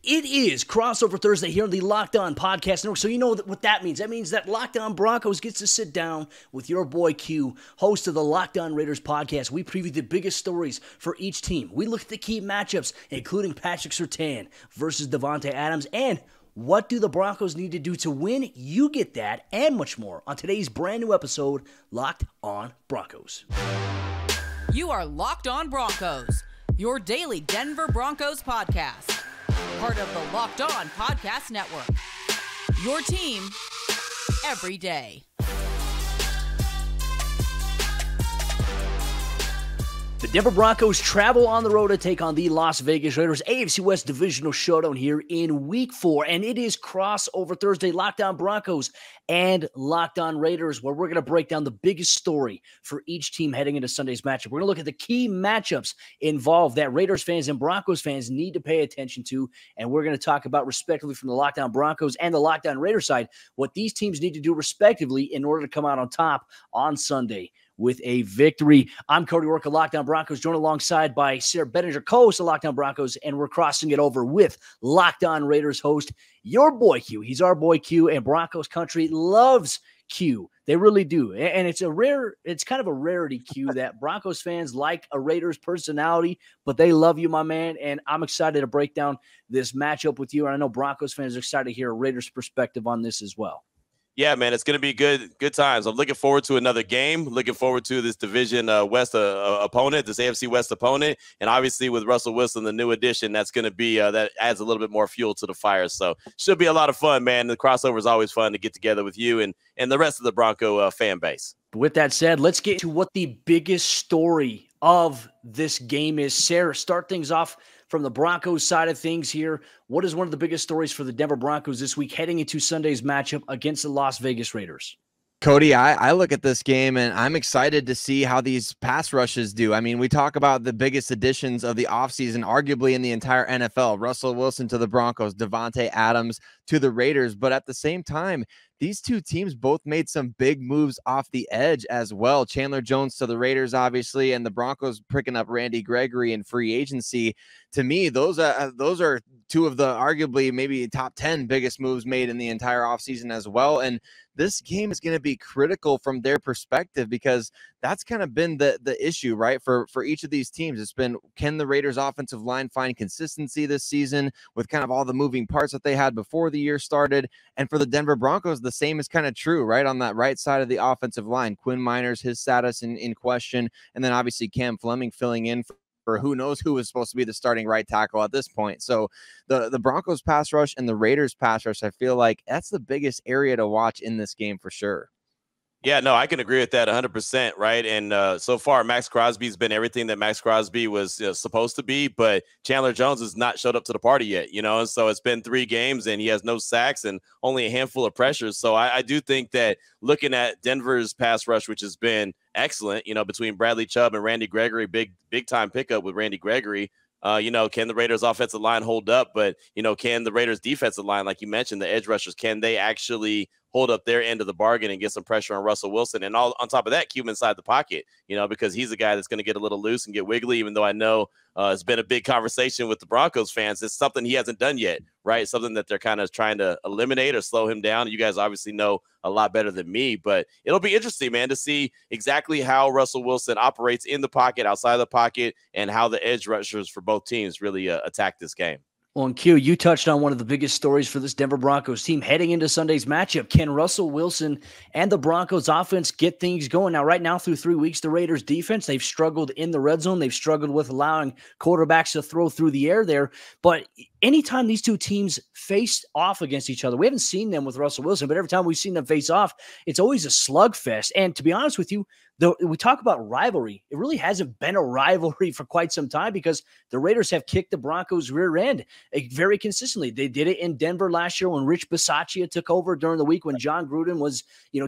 It is Crossover Thursday here on the Locked On Podcast Network, so you know what that means. That means that Locked On Broncos gets to sit down with your boy Q, host of the Locked On Raiders podcast. We preview the biggest stories for each team. We look at the key matchups, including Patrick Surtain versus Davante Adams, and what do the Broncos need to do to win? You get that and much more on today's brand new episode, Locked On Broncos. You are Locked On Broncos, your daily Denver Broncos podcast. Part of the Locked On Podcast Network. Your team every day. The Denver Broncos travel on the road to take on the Las Vegas Raiders. AFC West Divisional showdown here in Week 4. And it is Crossover Thursday, Locked On Broncos and Locked On Raiders, where we're going to break down the biggest story for each team heading into Sunday's matchup. We're going to look at the key matchups involved that Raiders fans and Broncos fans need to pay attention to. And we're going to talk about, respectively, from the Locked On Broncos and the Locked On Raiders side, what these teams need to do, respectively, in order to come out on top on Sunday with a victory. I'm Cody, Roark of Locked On Broncos, joined alongside by Sayre, Bedinger, co-host of Locked On Broncos, and we're crossing it over with Locked On Raiders host, your boy Q. He's our boy Q, and Broncos country loves Q. They really do. And it's kind of a rarity, Q, that Broncos fans like a Raiders personality, but they love you, my man, and I'm excited to break down this matchup with you, and I know Broncos fans are excited to hear a Raiders perspective on this as well. Yeah, man, it's going to be good times. I'm looking forward to another game, looking forward to this Division West opponent, this AFC West opponent, and obviously with Russell Wilson, the new addition, that's going to be that adds a little bit more fuel to the fire. So should be a lot of fun, man. The crossover is always fun to get together with you and the rest of the Bronco fan base. With that said, let's get to what the biggest story of this game is. Sayre, start things off from the Broncos side of things here. What is one of the biggest stories for the Denver Broncos this week heading into Sunday's matchup against the Las Vegas Raiders? Cody, I look at this game and I'm excited to see how these pass rushes do. I mean, we talk about the biggest additions of the offseason, arguably in the entire NFL. Russell Wilson to the Broncos, Davante Adams to the Raiders. But at the same time, these two teams both made some big moves off the edge as well. Chandler Jones to the Raiders, obviously, and the Broncos picking up Randy Gregory in free agency. To me, those are two of the arguably maybe top 10 biggest moves made in the entire offseason as well. And this game is going to be critical from their perspective because that's kind of been the issue, right? For each of these teams, it's been, can the Raiders offensive line find consistency this season with kind of all the moving parts that they had before the year started? And for the Denver Broncos, the same is kind of true, right? On that right side of the offensive line, Quinn Miners, his status in question, and then obviously Cam Fleming filling in for who knows who was supposed to be the starting right tackle at this point. So the Broncos pass rush and the Raiders pass rush, I feel like that's the biggest area to watch in this game for sure. Yeah, no, I can agree with that 100%, right? And so far, Max Crosby's been everything that Max Crosby was supposed to be, but Chandler Jones has not showed up to the party yet, and so it's been 3 games and he has no sacks and only a handful of pressures. So I do think that looking at Denver's pass rush, which has been excellent, between Bradley Chubb and Randy Gregory, big time pickup with Randy Gregory. Can the Raiders offensive line hold up? But, can the Raiders defensive line, like you mentioned, the edge rushers, can they actually hold up their end of the bargain and get some pressure on Russell Wilson? And all on top of that, keep him inside the pocket, because he's a guy that's going to get a little loose and get wiggly, even though I know it's been a big conversation with the Broncos fans. It's something he hasn't done yet, right? Something that they're kind of trying to eliminate or slow him down. You guys obviously know a lot better than me, but it'll be interesting, man, to see exactly how Russell Wilson operates in the pocket, outside the pocket, and how the edge rushers for both teams really attack this game. Well, and Q, you touched on one of the biggest stories for this Denver Broncos team heading into Sunday's matchup. Can Russell Wilson and the Broncos offense get things going? Now, right now, through 3 weeks, the Raiders defense, they've struggled in the red zone. They've struggled with allowing quarterbacks to throw through the air there. But anytime these two teams face off against each other, we haven't seen them with Russell Wilson, but every time we've seen them face off, it's always a slugfest. And to be honest with you, though we talk about rivalry, it really hasn't been a rivalry for quite some time because the Raiders have kicked the Broncos' rear end very consistently. They did it in Denver last year when Rich Bisaccia took over during the week when John Gruden was,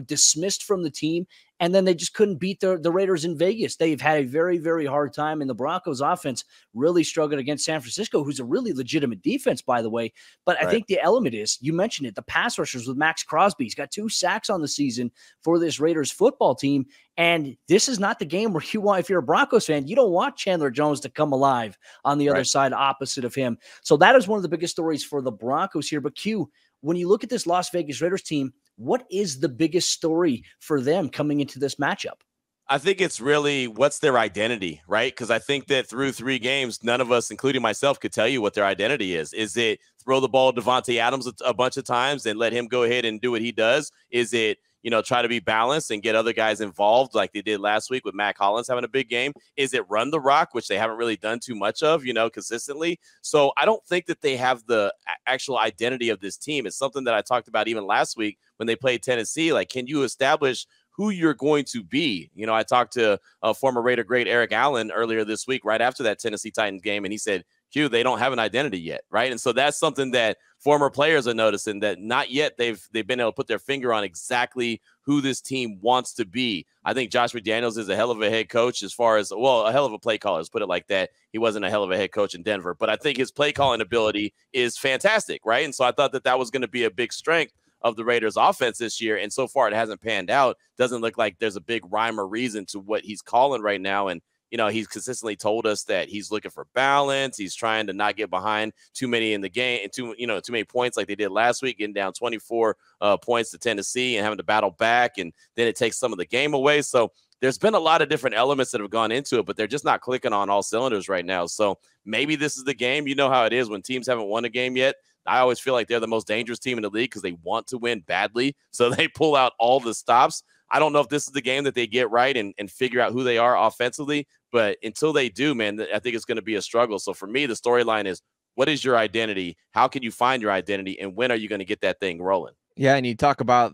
dismissed from the team. and then they just couldn't beat the Raiders in Vegas. They've had a very, very hard time, and the Broncos offense really struggled against San Francisco, who's a really legitimate defense, by the way. But I think the element is, you mentioned it, the pass rushers with Max Crosby. He's got 2 sacks on the season for this Raiders football team. And this is not the game where you want, if you're a Broncos fan, you don't want Chandler Jones to come alive on the other side opposite of him. So that is one of the biggest stories for the Broncos here. But Q, when you look at this Las Vegas Raiders team, what is the biggest story for them coming into this matchup? I think it's really what's their identity, right? Because I think that through 3 games, none of us, including myself, could tell you what their identity is. Is it throw the ball to Davante Adams a bunch of times and let him go ahead and do what he does? Is it, try to be balanced and get other guys involved like they did last week with Mac Hollins having a big game? Is it run the rock, which they haven't really done too much of, consistently? So I don't think that they have the actual identity of this team. It's something that I talked about even last week when they played Tennessee. Like, can you establish who you're going to be? I talked to former Raider great Eric Allen earlier this week, right after that Tennessee Titans game, and he said, Q, they don't have an identity yet, right? And so that's something that former players are noticing, that not yet they've been able to put their finger on exactly who this team wants to be. I think Josh McDaniels is a hell of a head coach as far as, a hell of a play caller, let's put it like that. He wasn't a hell of a head coach in Denver, but I think his play calling ability is fantastic, right? And so I thought that was going to be a big strength of the Raiders offense this year. And so far it hasn't panned out. Doesn't look like there's a big rhyme or reason to what he's calling right now. And, he's consistently told us that he's looking for balance. He's trying to not get behind too many in the game and too many points like they did last week, getting down 24 points to Tennessee and having to battle back. And then it takes some of the game away. So there's been a lot of different elements that have gone into it, but they're just not clicking on all cylinders right now. So maybe this is the game. You know how it is when teams haven't won a game yet. I always feel like they're the most dangerous team in the league because they want to win badly. So they pull out all the stops. I don't know if this is the game that they get right and figure out who they are offensively. But until they do, man, I think it's going to be a struggle. So for me, the storyline is, what is your identity? How can you find your identity? And when are you going to get that thing rolling? Yeah, and you talk about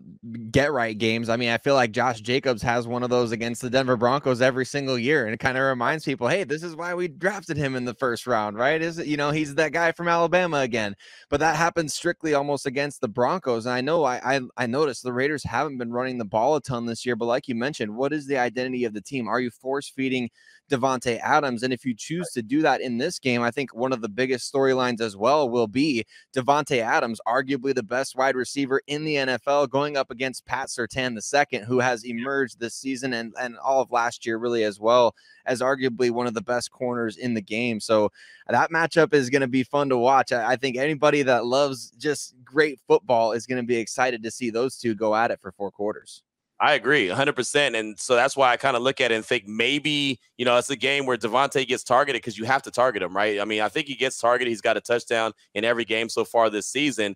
get-right games. I mean, I feel like Josh Jacobs has one of those against the Denver Broncos every single year, and it kind of reminds people, hey, this is why we drafted him in the first round, right? He's that guy from Alabama again. But that happens strictly almost against the Broncos. And I know I noticed the Raiders haven't been running the ball a ton this year, but like you mentioned, what is the identity of the team? Are you force-feeding Davante Adams? And if you choose to do that in this game, I think one of the biggest storylines as well will be Davante Adams, arguably the best wide receiver in the NFL, going up against Pat Surtain II, who has emerged this season and all of last year really as well as arguably one of the best corners in the game. So that matchup is going to be fun to watch. I think anybody that loves just great football is going to be excited to see those two go at it for 4 quarters. I agree 100%. And so that's why I kind of look at it and think maybe, it's a game where Davante gets targeted because you have to target him, right? I mean, I think he gets targeted. He's got a touchdown in every game so far this season.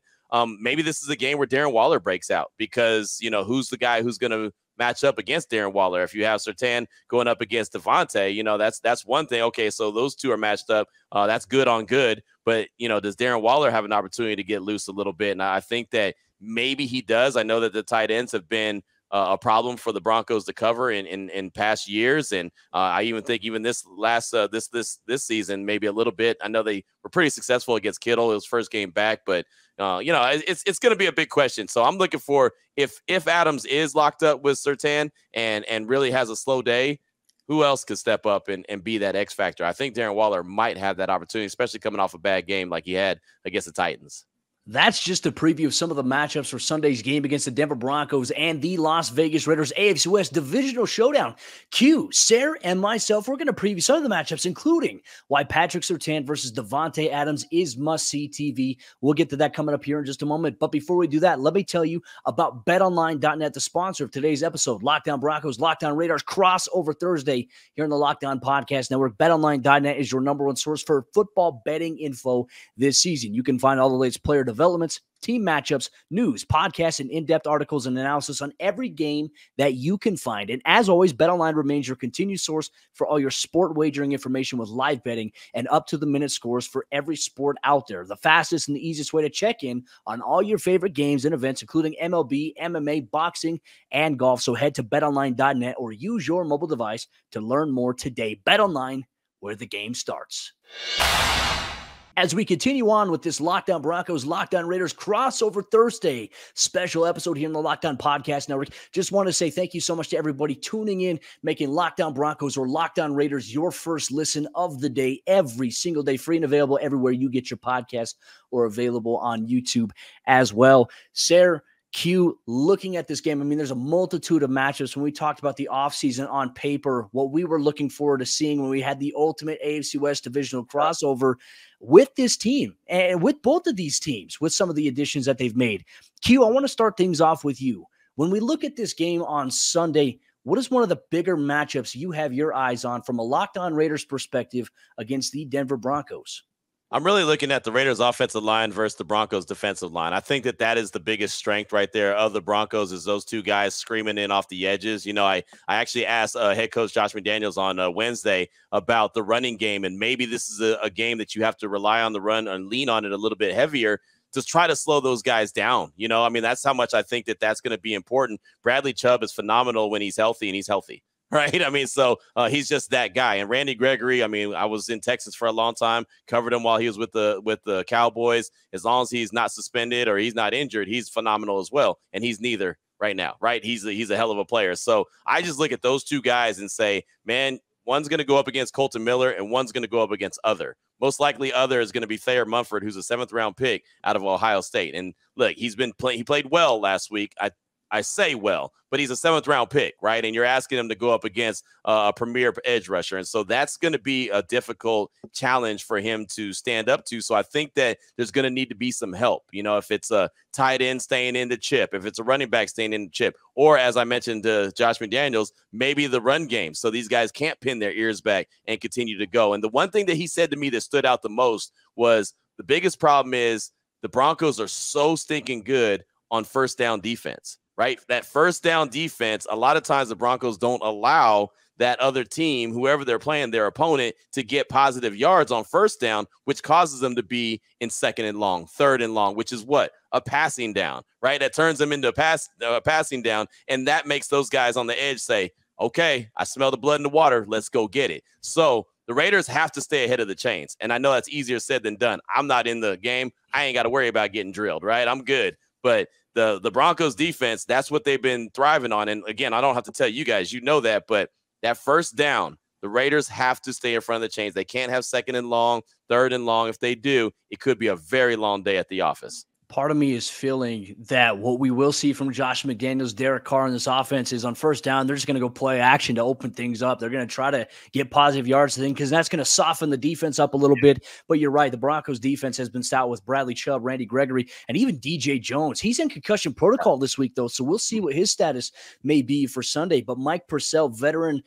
Maybe this is a game where Darren Waller breaks out because, who's the guy who's going to match up against Darren Waller? If you have Surtain going up against Davante, that's one thing. Okay, so those two are matched up. That's good on good. But, does Darren Waller have an opportunity to get loose a little bit? And I think that maybe he does. I know that the tight ends have been a problem for the Broncos to cover in past years. And I even think this last this season, maybe a little bit. I know they were pretty successful against Kittle. It was first game back, but it's going to be a big question. So I'm looking for if Adams is locked up with Surtain and really has a slow day, who else could step up and be that X factor? I think Darren Waller might have that opportunity, especially coming off a bad game like he had against the Titans. That's just a preview of some of the matchups for Sunday's game against the Denver Broncos and the Las Vegas Raiders AFC West Divisional Showdown. Q, Sayre, and myself, we're going to preview some of the matchups, including why Patrick Surtain versus Davante Adams is must-see TV. We'll get to that coming up here in just a moment. But before we do that, let me tell you about betonline.net, the sponsor of today's episode. Locked On Broncos, Locked On Raiders, crossover Thursday here on the Locked On Podcast Network. Betonline.net is your number one source for football betting info this season. You can find all the latest player developments, team matchups, news, podcasts, and in-depth articles and analysis on every game that you can find. And as always, BetOnline remains your continued source for all your sport wagering information with live betting and up-to-the-minute scores for every sport out there. The fastest and the easiest way to check in on all your favorite games and events, including MLB, MMA, boxing, and golf. So head to betonline.net or use your mobile device to learn more today. BetOnline, where the game starts. as we continue on with this Locked On Broncos, Locked On Raiders crossover Thursday special episode here on the Locked On Podcast Network. Just want to say thank you so much to everybody tuning in, making Locked On Broncos or Locked On Raiders your first listen of the day every single day, free and available everywhere you get your podcast or available on YouTube as well. Sayre, Q, looking at this game, I mean, there's a multitude of matchups. When we talked about the offseason on paper, what we were looking forward to seeing when we had the ultimate AFC West Divisional crossover with this team and with both of these teams, with some of the additions that they've made. Q, I want to start things off with you. When we look at this game on Sunday, what is one of the bigger matchups you have your eyes on from a Locked On Raiders perspective against the Denver Broncos? I'm really looking at the Raiders offensive line versus the Broncos defensive line. I think that is the biggest strength right there of the Broncos is those two guys screaming in off the edges. You know, I actually asked head coach Josh McDaniels on Wednesday about the running game, and maybe this is a game that you have to rely on the run and lean on it a little bit heavier to try to slow those guys down. You know, I mean, that's how much I think that's going to be important. Bradley Chubb is phenomenal when he's healthy, and he's healthy. Right. I mean, so he's just that guy. And Randy Gregory, I mean, I was in Texas for a long time, covered him while he was with the Cowboys. As long as he's not suspended or he's not injured, he's phenomenal as well. And he's neither right now. Right. He's a hell of a player. So I just look at those two guys and say, man, one's going to go up against Colton Miller and one's going to go up against Other. Most likely Other is going to be Thayer Munford, who's a 7th round pick out of Ohio State. And look, he played well last week. I say well, but he's a 7th round pick, right? And you're asking him to go up against a premier edge rusher. And so that's going to be a difficult challenge for him to stand up to. So I think that there's going to need to be some help. You know, if it's a tight end staying in the chip, if it's a running back staying in the chip, or as I mentioned to Josh McDaniels, maybe the run game. So these guys can't pin their ears back and continue to go. And the one thing that he said to me that stood out the most was the biggest problem is the Broncos are so stinking good on first down defense. Right? That first down defense, a lot of times the Broncos don't allow that other team, whoever they're playing, their opponent, to get positive yards on first down, which causes them to be in 2nd and long, 3rd and long, which is what? A passing down, right? That turns them into a passing down, and that makes those guys on the edge say, okay, I smell the blood in the water. Let's go get it. So the Raiders have to stay ahead of the chains, and I know that's easier said than done. I'm not in the game. I ain't got to worry about getting drilled, right? I'm good. But the Broncos defense, that's what they've been thriving on. And again, I don't have to tell you guys, you know that, but that first down, the Raiders have to stay in front of the chains. They can't have 2nd and long, 3rd and long. If they do, it could be a very long day at the office. Part of me is feeling that what we will see from Josh McDaniels, Derek Carr in this offense is on first down, they're just going to go play action to open things up. They're going to try to get positive yards to them because that's going to soften the defense up a little bit. But you're right. The Broncos defense has been stout with Bradley Chubb, Randy Gregory, and even DJ Jones. He's in concussion protocol this week, though, so we'll see what his status may be for Sunday. But Mike Purcell, veteran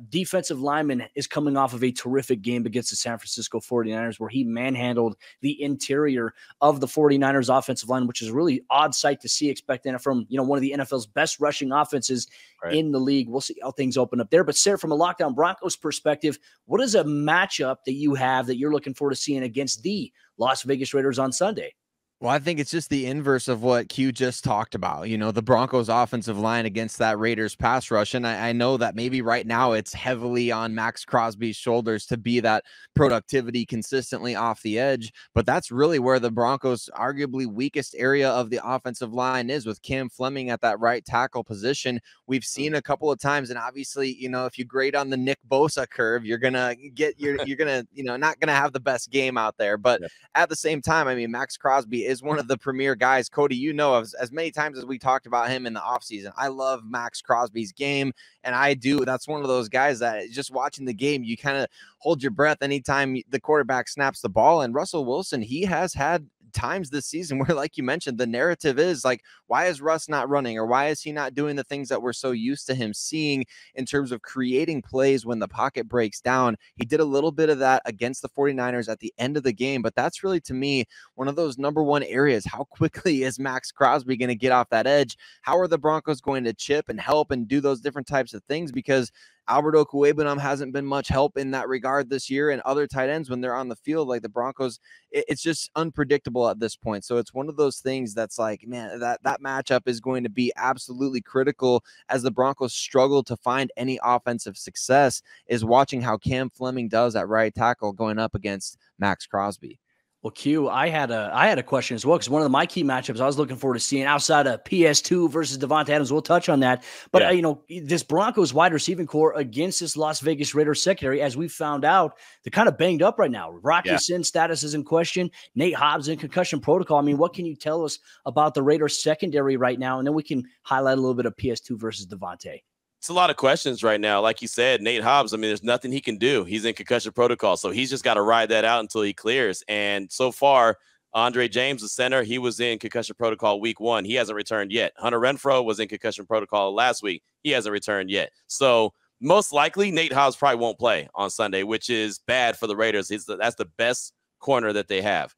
defensive lineman, is coming off of a terrific game against the San Francisco 49ers where he manhandled the interior of the 49ers offensive line, which is a really odd sight to see, expecting it from, one of the NFL's best rushing offenses in the league. We'll see how things open up there. But Sayre, from a Locked On Broncos perspective, what is a matchup that you have that you're looking forward to seeing against the Las Vegas Raiders on Sunday? Well, I think it's just the inverse of what Q just talked about. The Broncos offensive line against that Raiders pass rush. And I know that maybe right now it's heavily on Max Crosby's shoulders to be that productivity consistently off the edge. But that's really where the Broncos' arguably weakest area of the offensive line is, with Cam Fleming at that right tackle position. We've seen a couple of times, and obviously, if you grade on the Nick Bosa curve, you're gonna not gonna have the best game out there. But at the same time, I mean, Max Crosby is one of the premier guys. Cody, as many times as we talked about him in the offseason, I love Max Crosby's game, and I do. That's one of those guys that just watching the game, you kind of hold your breath anytime the quarterback snaps the ball. And Russell Wilson, he has had times this season where, like you mentioned, the narrative is like, why is Russ not running, or why is he not doing the things that we're so used to him seeing in terms of creating plays when the pocket breaks down? He did a little bit of that against the 49ers at the end of the game, but that's really, to me, one of those number one areas. How quickly is Max Crosby going to get off that edge? How are the Broncos going to chip and help and do those different types of things? Because Albert Okwuegbunam hasn't been much help in that regard this year, and other tight ends when they're on the field, like the Broncos, it's just unpredictable at this point. So it's one of those things that's like, man, that matchup is going to be absolutely critical as the Broncos struggle to find any offensive success, is watching how Cam Fleming does at right tackle going up against Max Crosby. Well, Q, I had a question as well, because one of my key matchups I was looking forward to seeing outside of PS2 versus Davante Adams. We'll touch on that. But, this Broncos wide receiving core against this Las Vegas Raiders secondary, as we found out, they're kind of banged up right now. Rocky Sin status is in question. Nate Hobbs in concussion protocol. I mean, what can you tell us about the Raiders secondary right now? And then we can highlight a little bit of PS2 versus Davante. It's a lot of questions right now. Like you said, Nate Hobbs, I mean, there's nothing he can do. He's in concussion protocol, so he's just got to ride that out until he clears. And so far, Andre James, the center, he was in concussion protocol week 1. He hasn't returned yet. Hunter Renfrow was in concussion protocol last week. He hasn't returned yet. So most likely, Nate Hobbs probably won't play on Sunday, which is bad for the Raiders. That's the best corner that they have,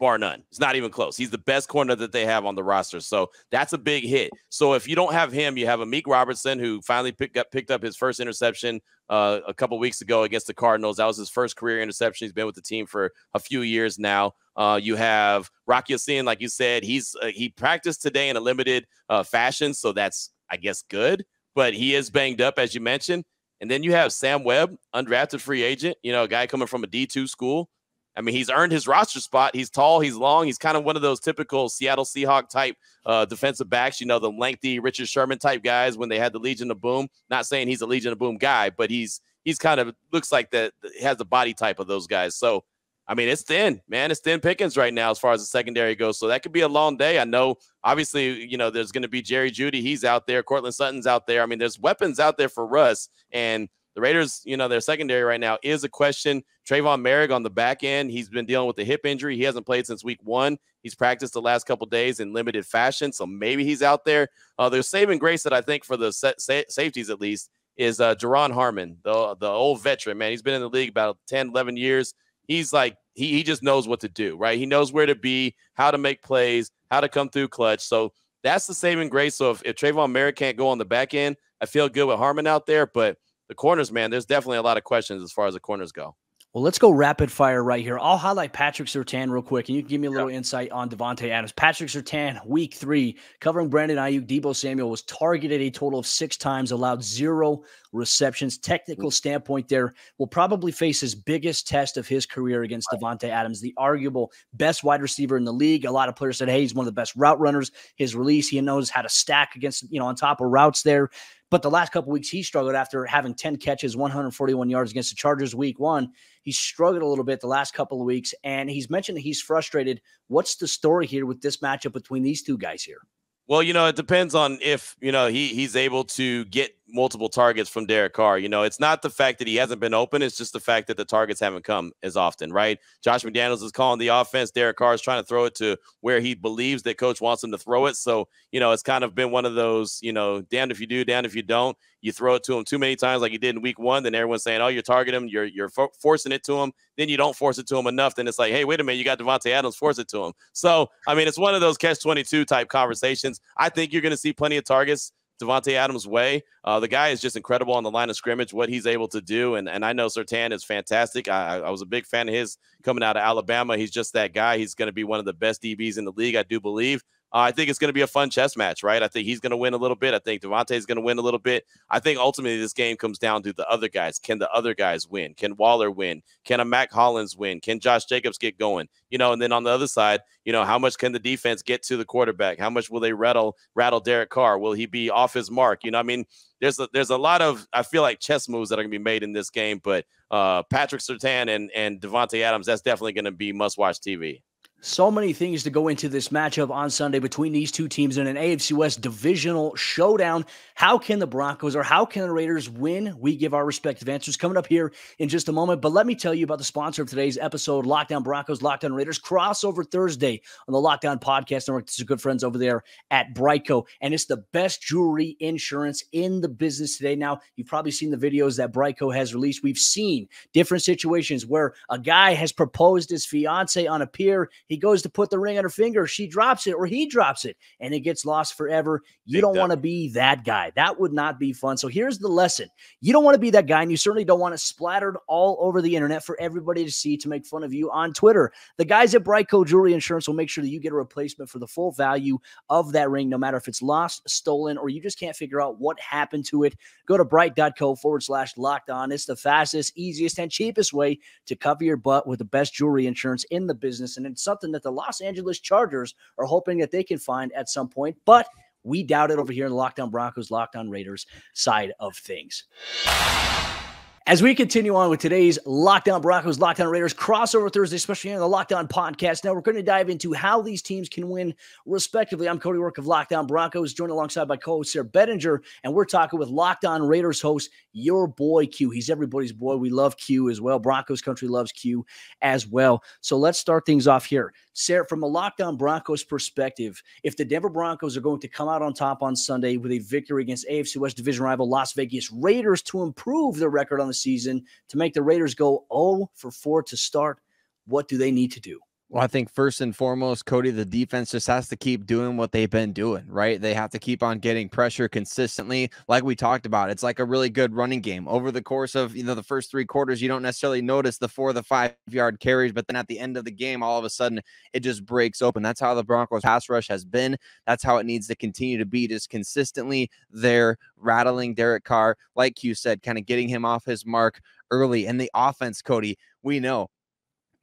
bar none. It's not even close. He's the best corner that they have on the roster. So that's a big hit. So if you don't have him, you have Amik Robertson, who finally picked up his first interception a couple weeks ago against the Cardinals. That was his first career interception. He's been with the team for a few years now. You have Rocky Sin, like you said, he practiced today in a limited fashion. So that's, I guess, good, but he is banged up, as you mentioned. And then you have Sam Webb, undrafted free agent, a guy coming from a D2 school. I mean, he's earned his roster spot. He's tall, he's long. He's kind of one of those typical Seattle Seahawk type defensive backs, the lengthy Richard Sherman type guys when they had the Legion of Boom. Not saying he's a Legion of Boom guy, but he's kind of looks like he has the body type of those guys. So, I mean, it's thin, man. It's thin pickings right now as far as the secondary goes. So that could be a long day. I know, obviously, there's going to be Jerry Jeudy. He's out there. Cortland Sutton's out there. I mean, there's weapons out there for Russ. And the Raiders, their secondary right now is a question. Trayvon Merrick on the back end, he's been dealing with a hip injury. He hasn't played since week 1. He's practiced the last couple days in limited fashion, so maybe he's out there. The saving grace that I think for the safeties at least is Jerron Harmon, the old veteran, man. He's been in the league about 10, 11 years. He's like, he just knows what to do, right? He knows where to be, how to make plays, how to come through clutch. So that's the saving grace. So if Trayvon Merrick can't go on the back end, I feel good with Harmon out there, but the corners, man, there's definitely a lot of questions as far as the corners go. Well, let's go rapid fire right here. I'll highlight Patrick Surtain real quick, and you can give me a little insight on Davante Adams. Patrick Surtain, week 3, covering Brandon Ayuk, Deebo Samuel, was targeted a total of 6 times, allowed 0 receptions. Technical standpoint there, will probably face his biggest test of his career against Davante Adams, the arguable best wide receiver in the league. A lot of players said, hey, he's one of the best route runners. His release, he knows how to stack against, on top of routes there. But the last couple of weeks, he struggled after having 10 catches, 141 yards against the Chargers week 1. He struggled a little bit the last couple of weeks, and he's mentioned that he's frustrated. What's the story here with this matchup between these two guys here? Well, it depends on if, he's able to get multiple targets from Derek Carr. It's not the fact that he hasn't been open. It's just the fact that the targets haven't come as often, right? Josh McDaniels is calling the offense. Derek Carr is trying to throw it to where he believes that coach wants him to throw it. So, it's kind of been one of those, damned if you do, damned if you don't. You throw it to him too many times like you did in week 1. Then everyone's saying, oh, you're targeting him. You're forcing it to him. Then you don't force it to him enough. Then it's like, hey, wait a minute. You got Davante Adams, force it to him. So, I mean, it's one of those catch-22 type conversations. I think you're going to see plenty of targets Davante Adams' way. The guy is just incredible on the line of scrimmage, what he's able to do. And I know Surtain is fantastic. I was a big fan of his coming out of Alabama. He's just that guy. He's going to be one of the best DBs in the league, I do believe. I think it's going to be a fun chess match, right? I think he's going to win a little bit. I think Davante is going to win a little bit. I think ultimately this game comes down to the other guys. Can the other guys win? Can Waller win? Can a Mac Hollins win? Can Josh Jacobs get going? And then on the other side, how much can the defense get to the quarterback? How much will they rattle Derek Carr? Will he be off his mark? I mean, there's a lot of, I feel like, chess moves that are going to be made in this game. But Patrick Surtain and Davante Adams, that's definitely going to be must-watch TV. So many things to go into this matchup on Sunday between these two teams in an AFC West Divisional showdown. How can the Broncos or how can the Raiders win? We give our respective answers coming up here in just a moment. But let me tell you about the sponsor of today's episode, Locked On Broncos, Locked On Raiders, crossover Thursday on the Locked On Podcast Network. This is good friends over there at Brightco, and it's the best jewelry insurance in the business today. Now, you've probably seen the videos that Brightco has released. We've seen different situations where a guy has proposed his fiance on a pier. He He goes to put the ring on her finger. She drops it or he drops it and it gets lost forever. You don't want to be that guy. That would not be fun. So here's the lesson. You don't want to be that guy, and you certainly don't want it splattered all over the internet for everybody to see to make fun of you on Twitter. The guys at Brightco Jewelry Insurance will make sure that you get a replacement for the full value of that ring, no matter if it's lost, stolen, or you just can't figure out what happened to it. Go to bright.co/locked-on. It's the fastest, easiest, and cheapest way to cover your butt with the best jewelry insurance in the business. And it's something that the Los Angeles Chargers are hoping that they can find at some point, but we doubt it over here in the Locked On Broncos, Locked On Raiders side of things. As we continue on with today's Locked On Broncos, Locked On Raiders crossover Thursday, especially on the Locked On Podcast. Now we're going to dive into how these teams can win respectively. I'm Cody Roark of Locked On Broncos, joined alongside by co-host Sayre Bedinger, and we're talking with Locked On Raiders host, your boy Q. He's everybody's boy. We love Q as well. Broncos country loves Q as well. So let's start things off here. Sayre, from a Locked On Broncos perspective, if the Denver Broncos are going to come out on top on Sunday with a victory against AFC West Division rival Las Vegas Raiders to improve their record on the season, to make the Raiders go 0-4 to start, what do they need to do? Well, I think first and foremost, Cody, the defense just has to keep doing what they've been doing, right? They have to keep on getting pressure consistently. Like we talked about, it's like a really good running game. Over the course of, the first 3 quarters, you don't necessarily notice the 4 to 5 yard carries, but then at the end of the game, all of a sudden, it just breaks open. That's how the Broncos pass rush has been. That's how it needs to continue to be, just consistently there, rattling Derek Carr, like you said, kind of getting him off his mark early. And the offense, Cody, we know,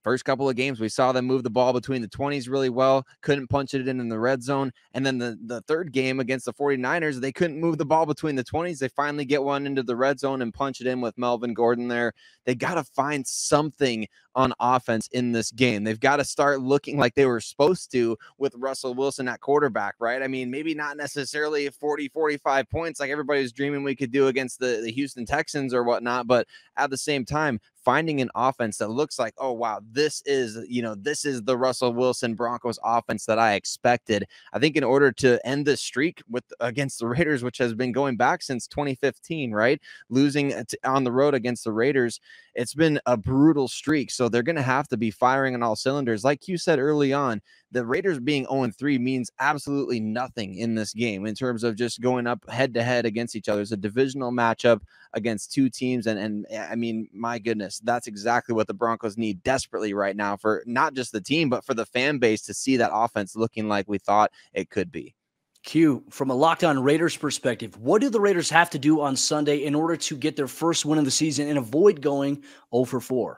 first couple of games, we saw them move the ball between the 20s really well, couldn't punch it in the red zone. And then the third game against the 49ers, they couldn't move the ball between the 20s. They finally get one into the red zone and punch it in with Melvin Gordon there. They got to find something on offense in this game. They've got to start looking like they were supposed to with Russell Wilson at quarterback, right? I mean, maybe not necessarily 40, 45 points like everybody was dreaming we could do against the Houston Texans or whatnot, but at the same time, finding an offense that looks like, oh, wow, this is the Russell Wilson Broncos offense that I expected. I think in order to end this streak against the Raiders, which has been going back since 2015, right? Losing on the road against the Raiders, it's been a brutal streak. So they're going to have to be firing on all cylinders. Like you said early on, the Raiders being 0-3 means absolutely nothing in this game in terms of just going up head-to-head against each other. It's a divisional matchup against 2 teams. And I mean, my goodness, that's exactly what the Broncos need desperately right now, for not just the team, but for the fan base to see that offense looking like we thought it could be. Q, from a Locked On Raiders perspective, what do the Raiders have to do on Sunday in order to get their first win of the season and avoid going 0-4?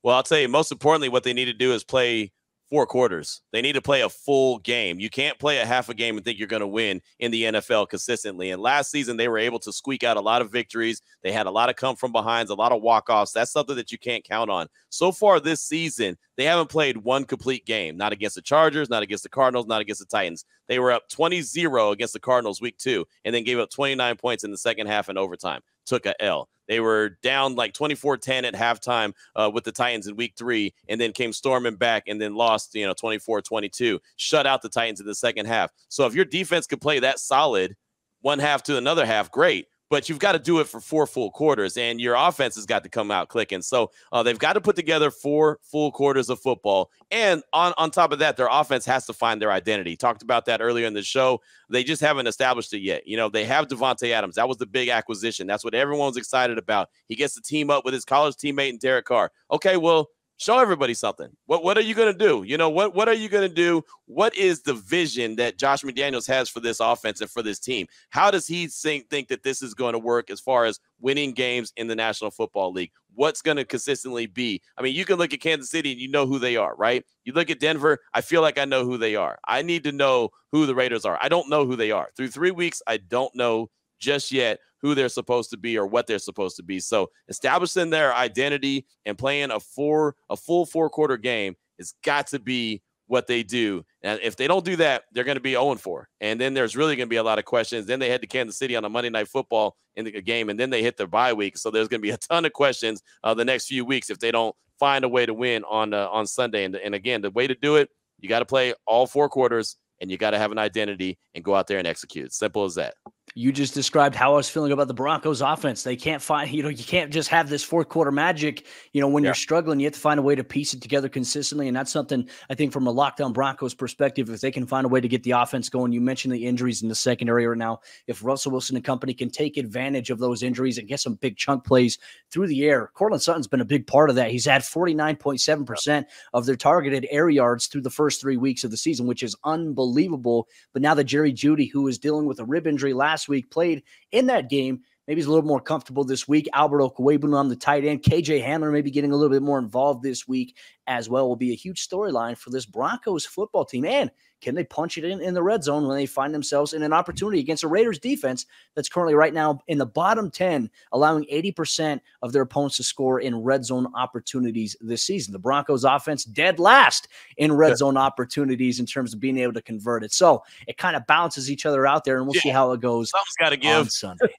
Well, I'll tell you, most importantly, what they need to do is play 4 quarters. They need to play a full game. You can't play a half a game and think you're going to win in the NFL consistently. And last season, they were able to squeak out a lot of victories. They had a lot of come from behinds, a lot of walk-offs. That's something that you can't count on. So far this season, they haven't played one complete game, not against the Chargers, not against the Cardinals, not against the Titans. They were up 20-0 against the Cardinals week 2, and then gave up 29 points in the second half in overtime. Took a L. They were down like 24-10 at halftime with the Titans in week 3, and then came storming back and then lost, 24-22, shut out the Titans in the second half. So if your defense could play that solid one half to another half, great. But you've got to do it for 4 full quarters, and your offense has got to come out clicking. So they've got to put together 4 full quarters of football. And on top of that, their offense has to find their identity. Talked about that earlier in the show. They just haven't established it yet. They have Davante Adams. That was the big acquisition. That's what everyone's excited about. He gets to team up with his college teammate and Derek Carr. Okay, well, show everybody something. What are you going to do? What are you going to do? What is the vision that Josh McDaniels has for this offense and for this team? How does he think that this is going to work as far as winning games in the National Football League? What's going to consistently be? I mean, you can look at Kansas City and you know who they are, right? You look at Denver, I feel like I know who they are. I need to know who the Raiders are. I don't know who they are. Through 3 weeks, I don't know just yet who they're supposed to be or what they're supposed to be. So establishing their identity and playing a full 4-quarter game has got to be what they do. And if they don't do that, they're going to be 0-4. And then there's really going to be a lot of questions. Then they head to Kansas City on a Monday Night Football in the game, and then they hit their bye week. So there's going to be a ton of questions the next few weeks if they don't find a way to win on Sunday. And again, the way to do it, you got to play all 4 quarters, and you got to have an identity and go out there and execute. Simple as that. You just described how I was feeling about the Broncos offense. They can't find, you can't just have this fourth quarter magic. When you're struggling, you have to find a way to piece it together consistently. And that's something I think from a lockdown Broncos perspective, if they can find a way to get the offense going, you mentioned the injuries in the secondary right now. If Russell Wilson and company can take advantage of those injuries and get some big chunk plays through the air, Courtland Sutton's been a big part of that. He's had 49.7% of their targeted air yards through the first 3 weeks of the season, which is unbelievable. But now that Jerry Jeudy, who was dealing with a rib injury last week, played in that game, maybe he's a little more comfortable this week. Albert Okwuegbunam on the tight end. KJ Hamler maybe getting a little bit more involved this week as well will be a huge storyline for this Broncos football team. And can they punch it in the red zone when they find themselves in an opportunity against a Raiders defense that's currently right now in the bottom 10, allowing 80% of their opponents to score in red zone opportunities this season? The Broncos offense dead last in red zone opportunities in terms of being able to convert it. So it kind of balances each other out there, and we'll see how it goes. Something's got to give on Sunday.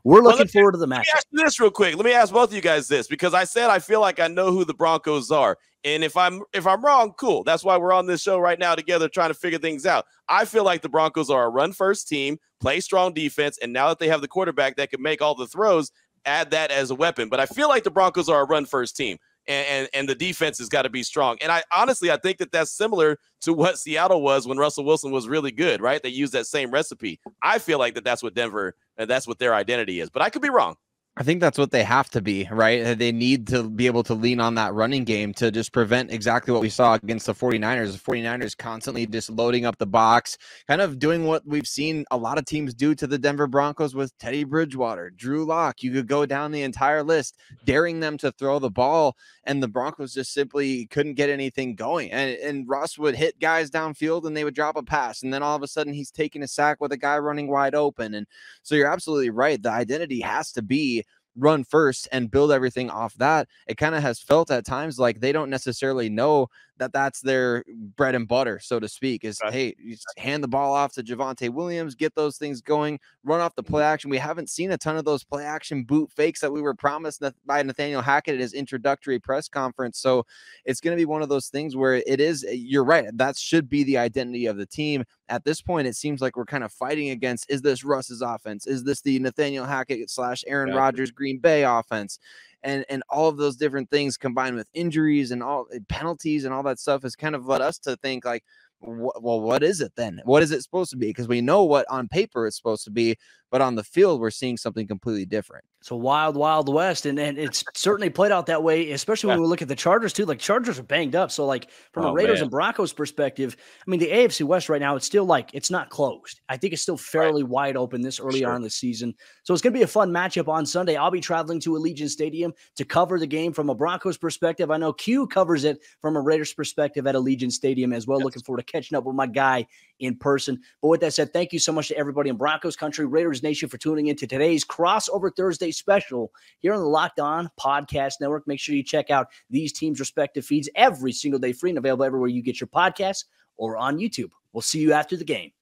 We're looking forward to the matchup. Let me ask you this real quick. Let me ask both of you guys this, because I said I feel like I know who the Broncos are. And if I'm wrong, cool. That's why we're on this show right now together trying to figure things out. I feel like the Broncos are a run-first team, play strong defense, and now that they have the quarterback that can make all the throws, add that as a weapon. But I feel like the Broncos are a run-first team, and the defense has got to be strong. And I think that that's similar to what Seattle was when Russell Wilson was really good, right? They used that same recipe. I feel like that's what Denver, and that's what their identity is. But I could be wrong. I think that's what they have to be, right? They need to be able to lean on that running game to just prevent exactly what we saw against the 49ers. The 49ers constantly just loading up the box, kind of doing what we've seen a lot of teams do to the Denver Broncos with Teddy Bridgewater, Drew Lock. You could go down the entire list, daring them to throw the ball, and the Broncos just simply couldn't get anything going. And Russ would hit guys downfield, and they would drop a pass, and then all of a sudden he's taking a sack with a guy running wide open. And so you're absolutely right. The identity has to be run first and build everything off that. It kind of has felt at times like they don't necessarily know that that's their bread and butter, so to speak, is, hey, you just hand the ball off to Javonte Williams, get those things going, run off the play action. We haven't seen a ton of those play action boot fakes that we were promised by Nathaniel Hackett at his introductory press conference. So it's going to be one of those things where it is, you're right, that should be the identity of the team. At this point, it seems like we're kind of fighting against, is this Russ's offense? Is this the Nathaniel Hackett / Aaron Rodgers Green Bay offense? And all of those different things combined with injuries and all penalties and all that stuff has kind of led us to think like, well, what is it then? What is it supposed to be? Because we know what on paper it's supposed to be, but on the field, we're seeing something completely different. It's a wild, wild west, and it's certainly played out that way, especially when we look at the Chargers, too. Like, Chargers are banged up, so, like, from a Raiders and Broncos perspective, I mean, the AFC West right now, it's still, like, it's not closed. I think it's still fairly wide open this early on in the season, so it's going to be a fun matchup on Sunday. I'll be traveling to Allegiant Stadium to cover the game from a Broncos perspective. I know Q covers it from a Raiders perspective at Allegiant Stadium as well. Looking forward to catching up with my guy in person. But with that said, thank you so much to everybody in Broncos country, Raiders Nation, for tuning into today's Crossover Thursday special here on the Locked On Podcast Network. Make sure you check out these teams' respective feeds every single day, free and available everywhere you get your podcasts or on YouTube. We'll see you after the game.